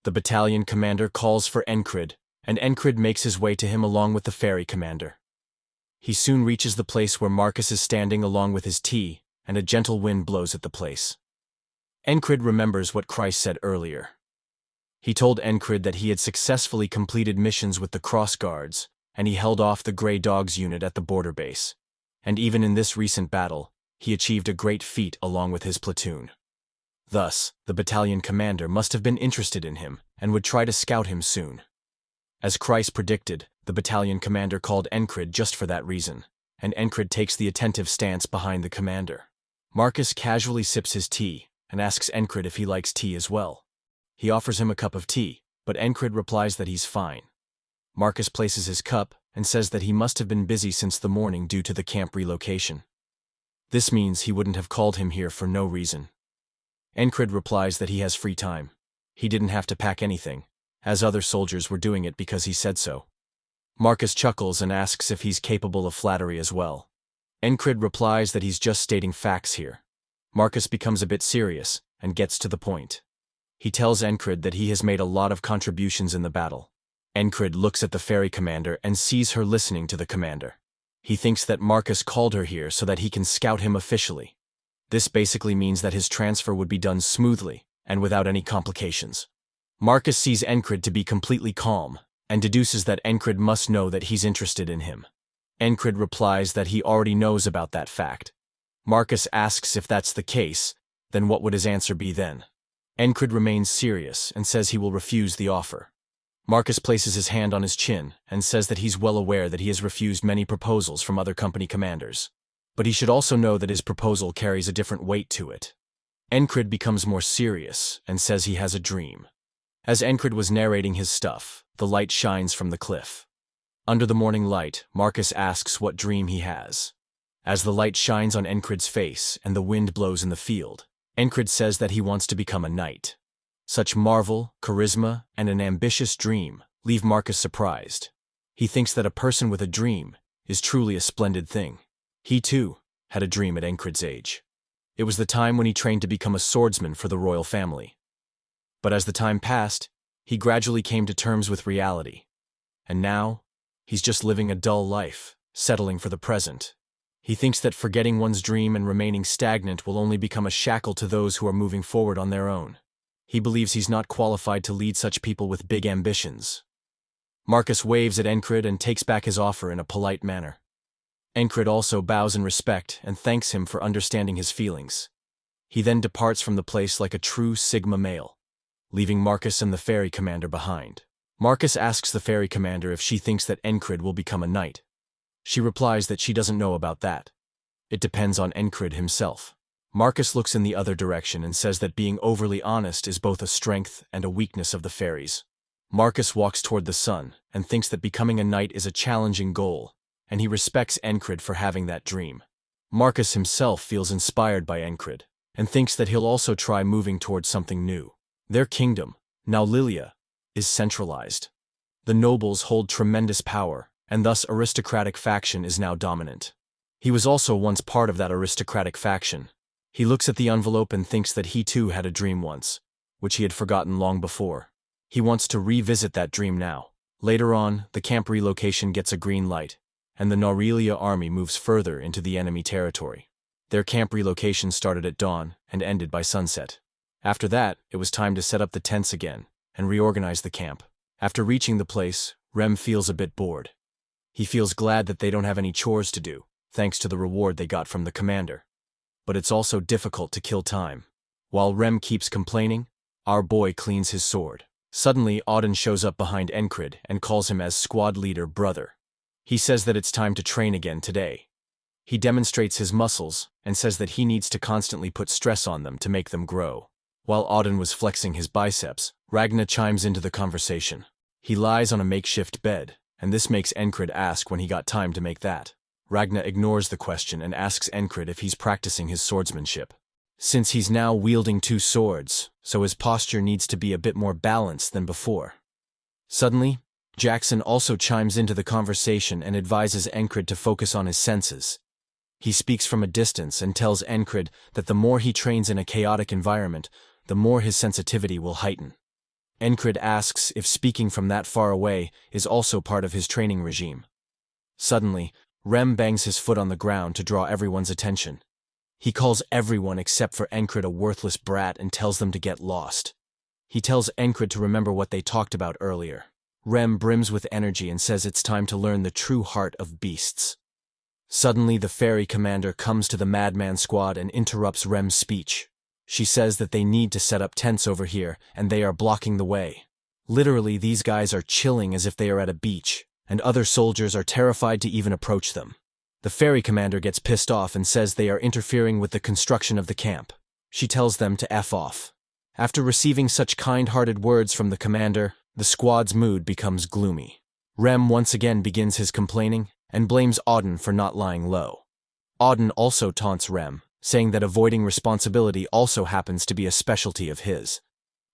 the battalion commander calls for Encrid, and Encrid makes his way to him along with the ferry commander. He soon reaches the place where Marcus is standing along with his tea, and a gentle wind blows at the place. Encrid remembers what Christ said earlier. He told Encrid that he had successfully completed missions with the Cross Guards, and he held off the Grey Dogs unit at the border base. And even in this recent battle, he achieved a great feat along with his platoon. Thus, the battalion commander must have been interested in him, and would try to scout him soon. As Christ predicted, the battalion commander called Encrid just for that reason, and Encrid takes the attentive stance behind the commander. Marcus casually sips his tea, and asks Encrid if he likes tea as well. He offers him a cup of tea, but Encrid replies that he's fine. Marcus places his cup, and says that he must have been busy since the morning due to the camp relocation. This means he wouldn't have called him here for no reason. Encrid replies that he has free time. He didn't have to pack anything, as other soldiers were doing it because he said so. Marcus chuckles and asks if he's capable of flattery as well. Encrid replies that he's just stating facts here. Marcus becomes a bit serious, and gets to the point. He tells Encrid that he has made a lot of contributions in the battle. Encrid looks at the ferry commander and sees her listening to the commander. He thinks that Marcus called her here so that he can scout him officially. This basically means that his transfer would be done smoothly, and without any complications. Marcus sees Encrid to be completely calm, and deduces that Encrid must know that he's interested in him. Encrid replies that he already knows about that fact. Marcus asks if that's the case, then what would his answer be then? Encrid remains serious and says he will refuse the offer. Marcus places his hand on his chin and says that he's well aware that he has refused many proposals from other company commanders. But he should also know that his proposal carries a different weight to it. Encrid becomes more serious and says he has a dream. As Encrid was narrating his stuff, the light shines from the cliff. Under the morning light, Marcus asks what dream he has. As the light shines on Encrid's face and the wind blows in the field, Encrid says that he wants to become a knight. Such marvel, charisma, and an ambitious dream leave Marcus surprised. He thinks that a person with a dream is truly a splendid thing. He, too, had a dream at Encrid's age. It was the time when he trained to become a swordsman for the royal family. But as the time passed, he gradually came to terms with reality. And now, he's just living a dull life, settling for the present. He thinks that forgetting one's dream and remaining stagnant will only become a shackle to those who are moving forward on their own. He believes he's not qualified to lead such people with big ambitions. Marcus waves at Encrid and takes back his offer in a polite manner. Encrid also bows in respect and thanks him for understanding his feelings. He then departs from the place like a true Sigma male, leaving Marcus and the ferry commander behind. Marcus asks the ferry commander if she thinks that Encrid will become a knight. She replies that she doesn't know about that. It depends on Encrid himself. Marcus looks in the other direction and says that being overly honest is both a strength and a weakness of the fairies. Marcus walks toward the sun and thinks that becoming a knight is a challenging goal, and he respects Encrid for having that dream. Marcus himself feels inspired by Encrid, and thinks that he'll also try moving towards something new. Their kingdom, now Lilia, is centralized. The nobles hold tremendous power, and thus aristocratic faction is now dominant. He was also once part of that aristocratic faction. He looks at the envelope and thinks that he too had a dream once, which he had forgotten long before. He wants to revisit that dream now. Later on, the camp relocation gets a green light, and the Norelia army moves further into the enemy territory. Their camp relocation started at dawn and ended by sunset. After that, it was time to set up the tents again and reorganize the camp. After reaching the place, Rem feels a bit bored. He feels glad that they don't have any chores to do, thanks to the reward they got from the commander. But it's also difficult to kill time. While Rem keeps complaining, our boy cleans his sword. Suddenly, Auden shows up behind Encrid and calls him as squad leader brother. He says that it's time to train again today. He demonstrates his muscles and says that he needs to constantly put stress on them to make them grow. While Auden was flexing his biceps, Ragna chimes into the conversation. He lies on a makeshift bed, and this makes Encrid ask when he got time to make that. Ragna ignores the question and asks Encrid if he's practicing his swordsmanship. Since he's now wielding 2 swords, so his posture needs to be a bit more balanced than before. Suddenly, Jackson also chimes into the conversation and advises Encrid to focus on his senses. He speaks from a distance and tells Encrid that the more he trains in a chaotic environment, the more his sensitivity will heighten. Encrid asks if speaking from that far away is also part of his training regime. Suddenly, Rem bangs his foot on the ground to draw everyone's attention. He calls everyone except for Encrid a worthless brat and tells them to get lost. He tells Encrid to remember what they talked about earlier. Rem brims with energy and says it's time to learn the true heart of beasts. Suddenly, the fairy commander comes to the madman squad and interrupts Rem's speech. She says that they need to set up tents over here, and they are blocking the way. Literally, these guys are chilling as if they are at a beach, and other soldiers are terrified to even approach them. The fairy commander gets pissed off and says they are interfering with the construction of the camp. She tells them to F off. After receiving such kind-hearted words from the commander, the squad's mood becomes gloomy. Rem once again begins his complaining and blames Auden for not lying low. Auden also taunts Rem, saying that avoiding responsibility also happens to be a specialty of his.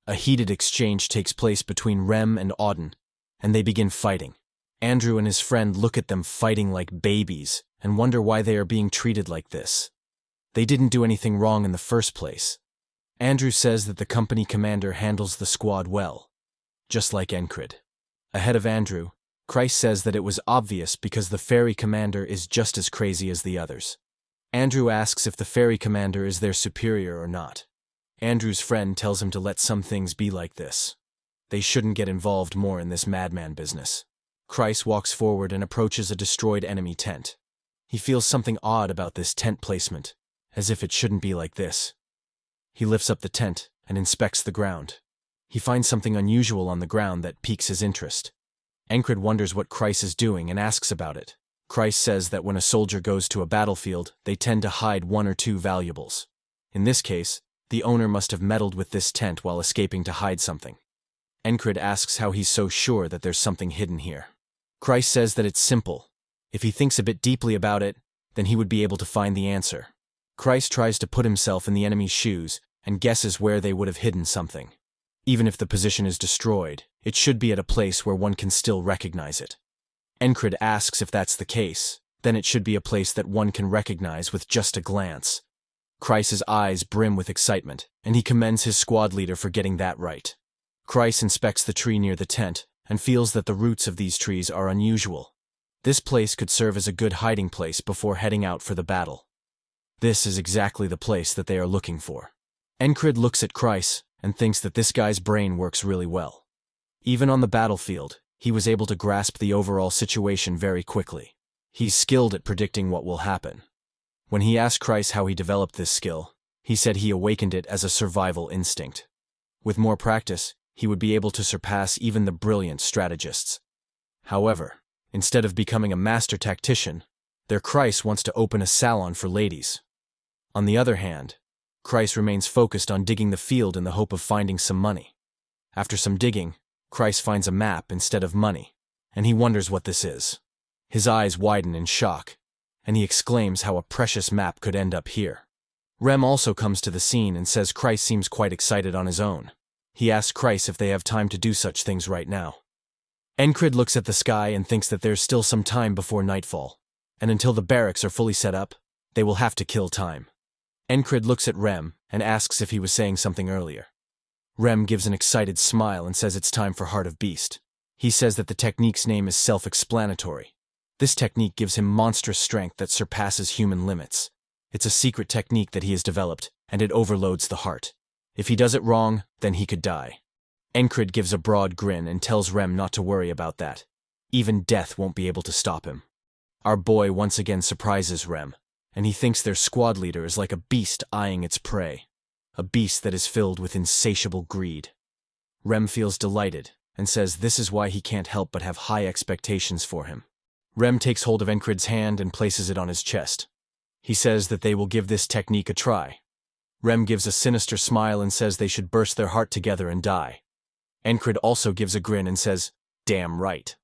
A heated exchange takes place between Rem and Auden, and they begin fighting. Andrew and his friend look at them fighting like babies and wonder why they are being treated like this. They didn't do anything wrong in the first place. Andrew says that the company commander handles the squad well, just like Encrid. Ahead of Andrew, Christ says that it was obvious because the fairy commander is just as crazy as the others. Andrew asks if the fairy commander is their superior or not. Andrew's friend tells him to let some things be like this. They shouldn't get involved more in this madman business. Christ walks forward and approaches a destroyed enemy tent. He feels something odd about this tent placement, as if it shouldn't be like this. He lifts up the tent and inspects the ground. He finds something unusual on the ground that piques his interest. Encrid wonders what Christ is doing and asks about it. Christ says that when a soldier goes to a battlefield, they tend to hide one or two valuables. In this case, the owner must have meddled with this tent while escaping to hide something. Encrid asks how he's so sure that there's something hidden here. Christ says that it's simple. If he thinks a bit deeply about it, then he would be able to find the answer. Christ tries to put himself in the enemy's shoes and guesses where they would have hidden something. Even if the position is destroyed, it should be at a place where one can still recognize it. Encrid asks if that's the case, then it should be a place that one can recognize with just a glance. Christ's eyes brim with excitement, and he commends his squad leader for getting that right. Christ inspects the tree near the tent and feels that the roots of these trees are unusual. This place could serve as a good hiding place before heading out for the battle. This is exactly the place that they are looking for. Encrid looks at Christ and thinks that this guy's brain works really well. Even on the battlefield, he was able to grasp the overall situation very quickly. He's skilled at predicting what will happen. When he asked Christ how he developed this skill, he said he awakened it as a survival instinct. With more practice, he would be able to surpass even the brilliant strategists. However, instead of becoming a master tactician, their Christ wants to open a salon for ladies. On the other hand, Christ remains focused on digging the field in the hope of finding some money. After some digging, Christ finds a map instead of money, and he wonders what this is. His eyes widen in shock, and he exclaims how a precious map could end up here. Rem also comes to the scene and says Christ seems quite excited on his own. He asks Christ if they have time to do such things right now. Encrid looks at the sky and thinks that there's still some time before nightfall, and until the barracks are fully set up, they will have to kill time. Encrid looks at Rem and asks if he was saying something earlier. Rem gives an excited smile and says it's time for Heart of Beast. He says that the technique's name is self-explanatory. This technique gives him monstrous strength that surpasses human limits. It's a secret technique that he has developed, and it overloads the heart. If he does it wrong, then he could die. Encrid gives a broad grin and tells Rem not to worry about that. Even death won't be able to stop him. Our boy once again surprises Rem, and he thinks their squad leader is like a beast eyeing its prey. A beast that is filled with insatiable greed. Rem feels delighted and says this is why he can't help but have high expectations for him. Rem takes hold of Encrid's hand and places it on his chest. He says that they will give this technique a try. Rem gives a sinister smile and says they should burst their heart together and die. Encrid also gives a grin and says, "Damn right."